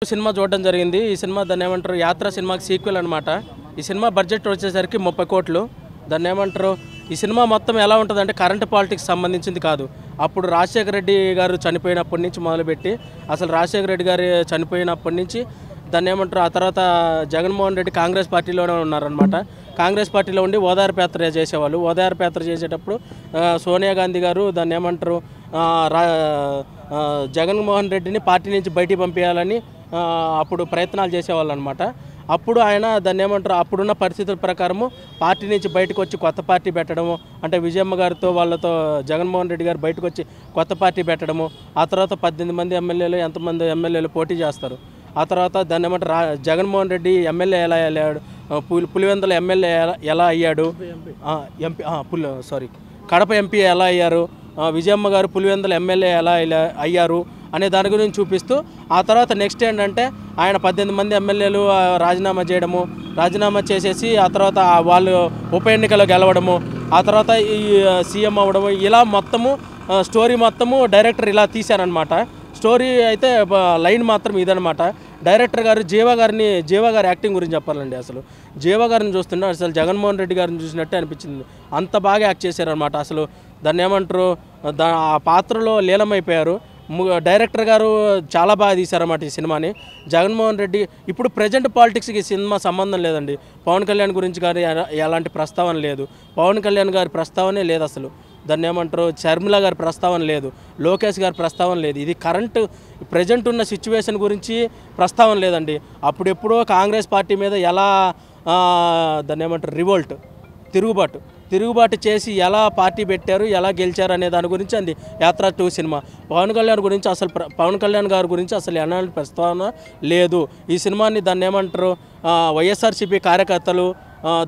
Cinema చూడడం జరిగింది. ఈ సినిమా దాన్ని ఏమంటారు, యాత్ర సినిమాకి సీక్వెల్ అనమాట. ఈ సినిమా బడ్జెట్ వచ్చేసరికి 30 కోట్లు. దాన్ని ఏమంటారు, ఈ సినిమా మొత్తం ఎలా ఉంటుందంటే కరెంట్ పాలిటిక్స్ సంబంధించింది కాదు. అప్పుడు రాజశేఖర రెడ్డి గారు చనిపోయినప్పటి నుంచి మొదలుపెట్టి అసలు రాజశేఖర రెడ్డి గారు చనిపోయినప్పటి నుంచి దాన్ని ఏమంటారు, ఆ తర్వాత జగన్మోహన్ రెడ్డి కాంగ్రెస్ పార్టీలోనే ఉన్నారనమాట. కాంగ్రెస్ పార్టీలో ఉండి ఓదార్పు యాత్ర చేసేవాళ్ళు. ఓదార్పు యాత్ర చేసేటప్పుడు సోనియా గాంధీ గారు దాన్ని ఏమంటారు, జగన్మోహన్ రెడ్డిని పార్టీ నుంచి బయటికి పంపించాలని అప్పుడు ప్రయత్నాలు చేసేవాళ్ళు అనమాట. అప్పుడు ఆయన దాన్ని ఏమంటారు, అప్పుడున్న పరిస్థితుల ప్రకారము పార్టీ నుంచి బయటకు వచ్చి కొత్త పార్టీ పెట్టడము, అంటే విజయమ్మ గారితో వాళ్ళతో జగన్మోహన్ రెడ్డి గారు బయటకు వచ్చి కొత్త పార్టీ పెట్టడము. ఆ తర్వాత 18 మంది ఎమ్మెల్యేలు ఎంతమంది ఎమ్మెల్యేలు పోటీ చేస్తారు. ఆ తర్వాత దాన్ని ఏమంటారు, జగన్మోహన్ రెడ్డి ఎమ్మెల్యే ఎలా అయ్యాడు, పులివెందుల ఎమ్మెల్యే ఎలా అయ్యాడు, కడప ఎంపీ ఎలా అయ్యారు, విజయమ్మ గారు పులివెందుల ఎమ్మెల్యే ఎలా అయ్యారు అనే దాని గురించి చూపిస్తూ, ఆ తర్వాత నెక్స్ట్ ఏంటంటే ఆయన 18 మంది ఎమ్మెల్యేలు రాజీనామా చేయడము, రాజీనామా చేసేసి ఆ తర్వాత వాళ్ళు ఉప ఎన్నికలో గెలవడము, ఆ తర్వాత ఈ సీఎం అవ్వడము, ఇలా మొత్తము స్టోరీ మొత్తము డైరెక్టర్ ఇలా తీశారనమాట. స్టోరీ అయితే లైన్ మాత్రం ఇదనమాట. డైరెక్టర్ గారు జీవా గారి యాక్టింగ్ గురించి చెప్పాలండి. అసలు జీవా గారిని చూస్తుంటే అసలు జగన్మోహన్ రెడ్డి గారిని చూసినట్టే అనిపించింది. అంత బాగా యాక్ట్ చేశారనమాట. అసలు దాన్ని ఏమంటారు, ఆ పాత్రలో లీలమైపోయారు. డైరెక్టర్ గారు చాలా బాగా తీశారన్నమాట ఈ సినిమాని. జగన్మోహన్ రెడ్డి ఇప్పుడు ప్రజెంట్ పాలిటిక్స్కి ఈ సినిమా సంబంధం లేదండి. పవన్ కళ్యాణ్ గురించి కానీ ఎలాంటి ప్రస్తావన లేదు. పవన్ కళ్యాణ్ గారి ప్రస్తావనే లేదు అసలు. దాన్ని ఏమంటారు, షర్మిల గారి ప్రస్తావన లేదు, లోకేష్ గారి ప్రస్తావన లేదు. ఇది కరెంటు ప్రజెంట్ ఉన్న సిచ్యువేషన్ గురించి ప్రస్తావన లేదండి. అప్పుడెప్పుడో కాంగ్రెస్ పార్టీ మీద ఎలా దాన్ని ఏమంటారు, తిరుగుబాటు చేసి ఎలా పార్టీ పెట్టారు, ఎలా గెలిచారు అనే దాని గురించి అంది యాత్ర 2 సినిమా. పవన్ కళ్యాణ్ గారి గురించి అసలు ఎలాంటి ప్రస్తావన లేదు ఈ సినిమాని. దాన్ని ఏమంటారు, వైఎస్ఆర్సీపీ కార్యకర్తలు,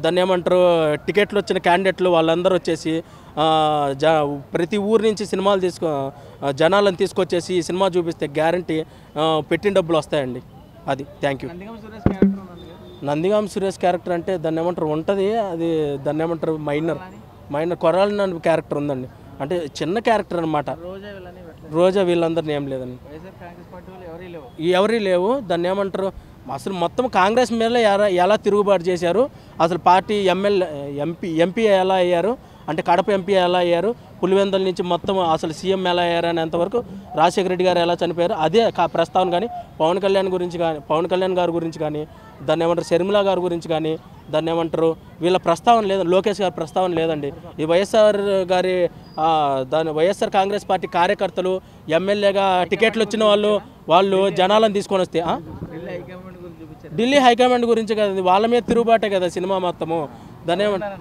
దాన్ని ఏమంటారు, టికెట్లు వచ్చిన క్యాండిడేట్లు వాళ్ళందరూ వచ్చేసి ప్రతి ఊరు నుంచి జనాలను తీసుకొచ్చేసి ఈ సినిమా చూపిస్తే గ్యారంటీ పెట్టిన డబ్బులు వస్తాయండి. అది. Thank you. Nandigam Suresh character అంటే దాన్ని ఏమంటారు ఉంటుంది, అది దాన్ని ఏమంటారు, మైనర్ కొరాలి క్యారెక్టర్ ఉందండి. అంటే చిన్న క్యారెక్టర్ అనమాట. రోజా వీళ్ళందరినీ ఏం లేదండి, ఎవరీ లేవు. దాన్ని ఏమంటారు, అసలు మొత్తం కాంగ్రెస్ మీద ఎలా తిరుగుబాటు చేశారు, అసలు పార్టీ ఎంపీ ఎలా అయ్యారు, అంటే కడప ఎంపీ ఎలా అయ్యారు, పులివెందుల నుంచి మొత్తం అసలు సీఎం ఎలా అయ్యారు అనేంతవరకు, రాజశేఖర రెడ్డి గారు ఎలా చనిపోయారు అదే ప్రస్తావన. కానీ పవన్ కళ్యాణ్ గారి గురించి కానీ దాన్ని ఏమంటారు, షర్మిల గారి గురించి కానీ దాన్ని ఏమంటారు, వీళ్ళ ప్రస్తావన లేదు. లోకేష్ గారి ప్రస్తావన లేదండి. ఈ వైఎస్ఆర్ కాంగ్రెస్ పార్టీ కార్యకర్తలు, ఎమ్మెల్యేగా టికెట్లు వచ్చిన వాళ్ళు జనాలను తీసుకొని వస్తే ఢిల్లీ హైకమాండ్ గురించి కదండి, వాళ్ళ మీద తిరుగుబాటే కదా సినిమా మొత్తము. దాన్ని ఏమంటారు,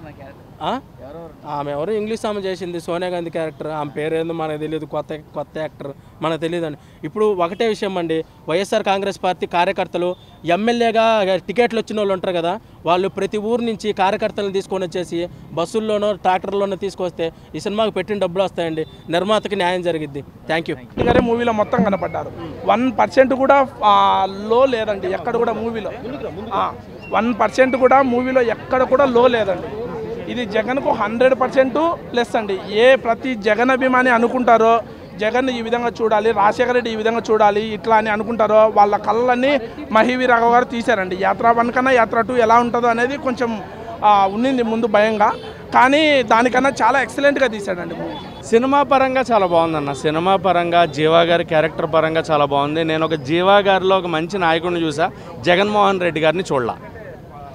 ఆమె ఎవరు ఇంగ్లీష్ ఆమె చేసింది, సోనియా గాంధీ క్యారెక్టర్, ఆమె పేరేందో మనకు తెలియదు, కొత్త యాక్టర్ మనకు తెలియదండి. ఇప్పుడు ఒకటే విషయం అండి, వైఎస్ఆర్ కాంగ్రెస్ పార్టీ కార్యకర్తలు ఎమ్మెల్యేగా టికెట్లు వచ్చిన వాళ్ళు ఉంటారు కదా, వాళ్ళు ప్రతి ఊరు నుంచి కార్యకర్తలను తీసుకొని వచ్చేసి బస్సుల్లోనో ట్రాక్టర్లోనో తీసుకొస్తే ఈ సినిమాకి పెట్టిన డబ్బులు వస్తాయండి, నిర్మాతకి న్యాయం జరిగిద్ది. Thank you. గారే మూవీలో మొత్తం కనపడ్డారు. 1% కూడా లో లేదండి ఎక్కడ కూడా మూవీలో. 1% కూడా మూవీలో ఎక్కడ కూడా లో లేదండి. ఇది జగన్కు 100% ప్లస్ అండి. ప్రతి జగన్ అభిమాని అనుకుంటారో జగన్ ఈ విధంగా చూడాలి, రాజశేఖర రెడ్డి ఈ విధంగా చూడాలి ఇట్లా అని అనుకుంటారో వాళ్ళ కళ్ళన్నీ మహివి రాఘవ్ గారు తీశారండి. యాత్ర 1 కన్నా యాత్ర 2 ఎలా ఉంటుందో అనేది కొంచెం ఉన్నింది ముందు భయంగా, కానీ దానికన్నా చాలా ఎక్సలెంట్గా తీశాడండి మూవీ. సినిమా పరంగా చాలా బాగుందన్న. సినిమా పరంగా జీవా గారి క్యారెక్టర్ పరంగా చాలా బాగుంది. నేను ఒక జీవా గారిలో ఒక మంచి నాయకుడిని చూసా, జగన్మోహన్ రెడ్డి గారిని చూడలా.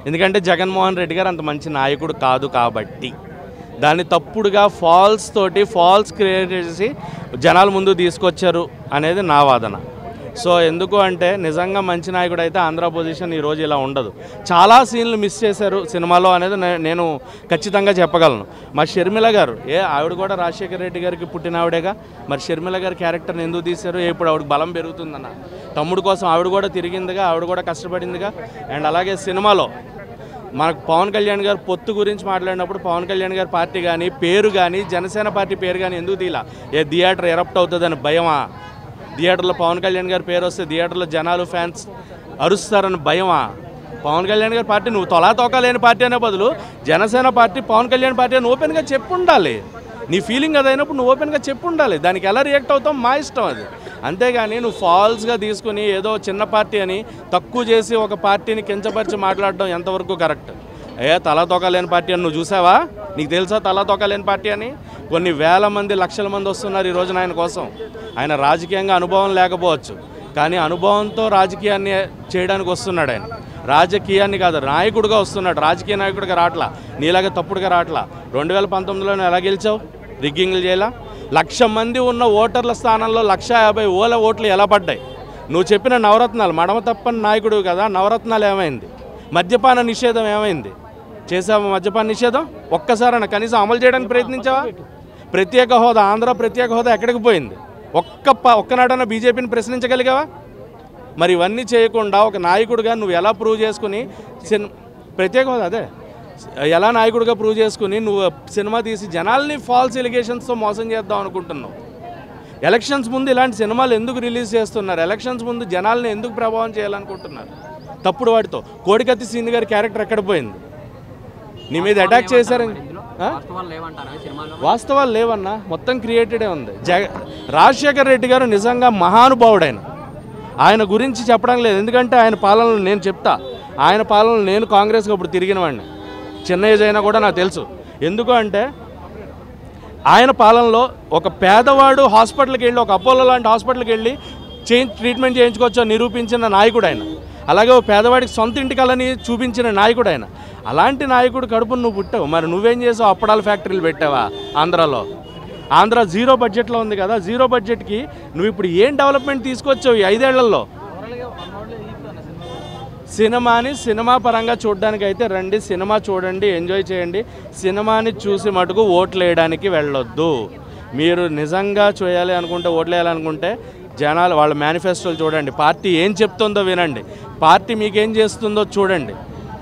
ఎందుకంటే జగన్మోహన్ రెడ్డి గారు అంత మంచి నాయకుడు కాదు కాబట్టి దాన్ని తప్పుడుగా ఫాల్స్ క్రియేట్ చేసి జనాల ముందు తీసుకొచ్చారు అనేది నా వాదన. సో ఎందుకు అంటే నిజంగా మంచి నాయకుడు అయితే ఆంధ్ర పొజిషన్ ఈరోజు ఇలా ఉండదు. చాలా సీన్లు మిస్ చేశారు సినిమాలో అనేది నేను ఖచ్చితంగా చెప్పగలను. మరి షర్మిల గారు ఆవిడ కూడా రాజశేఖర రెడ్డి గారికి పుట్టిన ఆవిడేగా, మరి షర్మిల గారి క్యారెక్టర్ని ఎందుకు తీశారు? ఇప్పుడు ఆవిడకి బలం పెరుగుతుందన్న, తమ్ముడు కోసం ఆవిడ కూడా తిరిగిందిగా, ఆవిడ కూడా కష్టపడిందిగా. అండ్ అలాగే సినిమాలో మనకు పవన్ కళ్యాణ్ గారు పొత్తు గురించి మాట్లాడినప్పుడు పవన్ కళ్యాణ్ గారి పార్టీ కానీ పేరు కానీ జనసేన పార్టీ పేరు కానీ ఎందుకు తీలా? థియేటర్ ఎరప్ట్ అవుతుందని భయమా? థియేటర్లో పవన్ కళ్యాణ్ గారి పేరు వస్తే థియేటర్లో జనాలు ఫ్యాన్స్ అరుస్తారని భయమా? పవన్ కళ్యాణ్ గారి పార్టీ నువ్వు తోకా లేని పార్టీ అనే బదులు జనసేన పార్టీ పవన్ కళ్యాణ్ పార్టీ అని ఓపెన్గా చెప్పు ఉండాలి. నీ ఫీలింగ్ అదైనప్పుడు నువ్వు ఓపెన్గా చెప్పు ఉండాలి. దానికి ఎలా రియాక్ట్ అవుతాం మా ఇష్టం అది. అంతేగాని నువ్వు ఫాల్స్గా తీసుకుని ఏదో చిన్న పార్టీ అని తక్కువ చేసి ఒక పార్టీని కించపరిచి మాట్లాడడం ఎంతవరకు కరెక్ట్? తలా తోకలేని పార్టీ అని నువ్వు చూసావా? నీకు తెలుసా తలా తోకలేని పార్టీ అని? కొన్ని వేల మంది లక్షల మంది వస్తున్నారు ఈ రోజున ఆయన కోసం. ఆయన రాజకీయంగా అనుభవం లేకపోవచ్చు, కానీ అనుభవంతో రాజకీయాన్ని చేయడానికి వస్తున్నాడు. ఆయన రాజకీయాన్ని కాదు నాయకుడిగా వస్తున్నాడు, రాజకీయ నాయకుడిగా రావట్లా, నీలాగా తప్పుడుగా రావట్లా. 2019లో ఎలా గెలిచావు? రిగ్గింగ్లు చేయాల? 1,00,000 మంది ఉన్న ఓటర్ల స్థానంలో 1,50,000 ఓట్లు ఎలా పడ్డాయి? నువ్వు చెప్పిన నవరత్నాలు, మడమ తప్పని నాయకుడు కదా, నవరత్నాలు ఏమైంది? మద్యపాన నిషేధం ఏమైంది? చేసావా మద్యపాన నిషేధం? ఒక్కసారైనా కనీసం అమలు చేయడానికి ప్రయత్నించావా? ప్రత్యేక హోదా, ఆంధ్ర ప్రత్యేక హోదా ఎక్కడికి పోయింది? ఒక్కనాడన్నా బీజేపీని ప్రశ్నించగలిగావా? మరి ఇవన్నీ చేయకుండా ఒక నాయకుడిగా నువ్వు ఎలా ప్రూవ్ చేసుకుని ప్రత్యేక హోదా అదే ఎలా నాయకుడిగా ప్రూవ్ చేసుకుని నువ్వు సినిమా తీసి జనాల్ని ఫాల్స్ ఎలిగేషన్స్తో మోసం చేద్దాం అనుకుంటున్నావు? ఎలక్షన్స్ ముందు ఇలాంటి సినిమాలు ఎందుకు రిలీజ్ చేస్తున్నారు? ఎలక్షన్స్ ముందు జనాల్ని ఎందుకు ప్రభావం చేయాలనుకుంటున్నారు? తప్పుడు వాటితో. కోడికత్తి శ్రీని గారి క్యారెక్టర్ ఎక్కడ పోయింది? నీ మీద అటాక్ చేశారని వాస్తవాలు లేవన్నా, మొత్తం క్రియేటెడే ఉంది. రాజశేఖర్ రెడ్డి గారు నిజంగా మహానుభావుడైన, ఆయన గురించి చెప్పడం లేదు. ఎందుకంటే ఆయన పాలనలు నేను చెప్తా, ఆయన పాలనలు నేను కాంగ్రెస్గా ఇప్పుడు తిరిగిన వాడిని, చిన్న ఏజ్ అయినా కూడా నాకు తెలుసు. ఎందుకు అంటే ఆయన పాలనలో ఒక పేదవాడు హాస్పిటల్కి వెళ్ళి, ఒక అపోలో లాంటి హాస్పిటల్కి వెళ్ళి ట్రీట్మెంట్ చేయించుకోవచ్చో నిరూపించిన నాయకుడు ఆయన. అలాగే ఓ పేదవాడికి సొంత ఇంటికలని చూపించిన నాయకుడు ఆయన. అలాంటి నాయకుడు కడుపును నువ్వు పుట్టావు. మరి నువ్వేం చేసావు? అప్పడాల ఫ్యాక్టరీలు పెట్టావా ఆంధ్రాలో? ఆంధ్ర జీరో బడ్జెట్లో ఉంది కదా, జీరో బడ్జెట్కి నువ్వు ఇప్పుడు ఏం డెవలప్మెంట్ తీసుకొచ్చావు ఈ 5 ఏళ్లలో? సినిమా పరంగా చూడడానికి అయితే రండి, సినిమా చూడండి, ఎంజాయ్ చేయండి. సినిమాని చూసి మటుకు ఓట్లు వేయడానికి వెళ్ళొద్దు. మీరు నిజంగా చేయాలి అనుకుంటే, ఓట్లు వేయాలనుకుంటే జనాలు వాళ్ళ మేనిఫెస్టోలు చూడండి, పార్టీ ఏం చెప్తుందో వినండి, పార్టీ మీకేం చేస్తుందో చూడండి,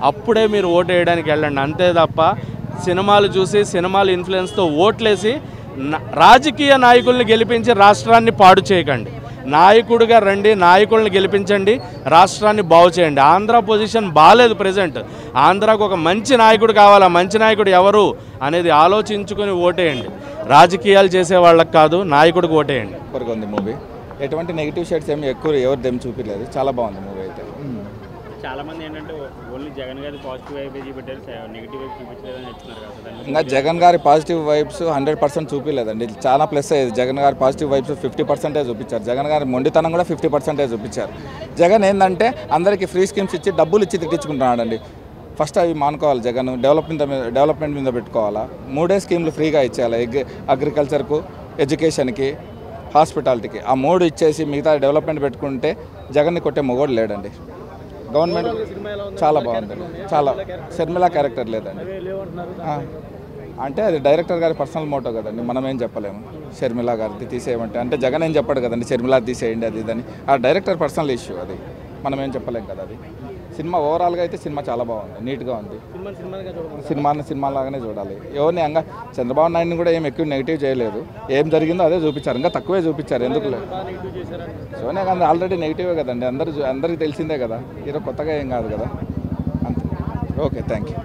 అప్పుడే మీరు ఓటు వేయడానికి వెళ్ళండి. అంతే తప్ప సినిమాలు చూసి సినిమాల ఇన్ఫ్లుయెన్స్తో ఓట్లేసి రాజకీయ నాయకుల్ని గెలిపించి రాష్ట్రాన్ని పాడు చేయకండి. నాయకుడిగా రండి, నాయకుల్ని గెలిపించండి, రాష్ట్రాన్ని బాగు చేయండి. ఆంధ్ర పొజిషన్ బాగాలేదు ప్రజెంట్. ఆంధ్రాకు ఒక మంచి నాయకుడు కావాలా, మంచి నాయకుడు ఎవరు అనేది ఆలోచించుకొని ఓటేయండి. రాజకీయాలు చేసే వాళ్ళకి కాదు, నాయకుడికి ఓటేయండి. సూపర్గా ఉంది మూవీ. ఎటువంటి నెగిటివ్ షేడ్స్ ఏమి ఎక్కువ ఎవరిదేం చూపించలేదు, చాలా బాగుంది మూవీ అయితే. చాలామంది ఏంటంటే ఓన్లీ జగన్ గారి పాజిటివ్ వైబ్ చూపెట్టారు, నెగిటివ్ వైబ్ చూపించలేదని చెప్తున్నారు కదా. ఇంకా జగన్ గారి పాజిటివ్ వైబ్స్ 100% చూపించలేదండి. చాలా ప్లస్ అయ్యేది. జగన్ గారి పాజిటివ్ వైబ్స్ 50% చూపించారు. జగన్ గారి మొండితనం కూడా 50% చూపించారు. జగన్ ఏంటంటే అందరికీ ఫ్రీ స్కీమ్స్ ఇచ్చి డబ్బులు ఇచ్చి తిట్టించుకుంటున్నాడండి. ఫస్ట్ అవి మానుకోవాలి. జగన్ డెవలప్మెంట్ మీద పెట్టుకోవాలా. 3 స్కీమ్లు ఫ్రీగా ఇచ్చేయాలి. అగ్రికల్చర్కు, ఎడ్యుకేషన్కి, హాస్పిటాలిటీకి. ఆ 3 ఇచ్చేసి మిగతా డెవలప్మెంట్ పెట్టుకుంటే జగన్ని కొట్టే మొగోడు లేడండి. గవర్నమెంట్ చాలా బాగుందండి. చాలా షర్మిలా క్యారెక్టర్ లేదండి. అంటే అది డైరెక్టర్ గారి పర్సనల్ మోటో కదండి, మనం ఏం చెప్పలేము. షర్మిలా గారిది తీసేయమంటే అంటే జగన్ ఏం చెప్పాడు కదండి, షర్మిలా తీసేయండి అది ఇదని. ఆ డైరెక్టర్ పర్సనల్ ఇష్యూ, అది మనం ఏం చెప్పలేం కదా. అది సినిమా ఓవరాల్గా అయితే సినిమా చాలా బాగుంది, నీట్గా ఉంది. సినిమాలాగానే చూడాలి. ఎవరిని ఇంకా చంద్రబాబు నాయుడిని కూడా ఏం ఎక్కువ నెగిటివ్ చేయలేదు. ఏం జరిగిందో అదే చూపించారు, ఇంకా తక్కువే చూపించారు. ఎందుకు సోనియా గాంధీ ఆల్రెడీ నెగిటివే కదండి, అందరికీ తెలిసిందే కదా. ఈరోజు కొత్తగా ఏం కాదు కదా. అంతే. Okay, thank you.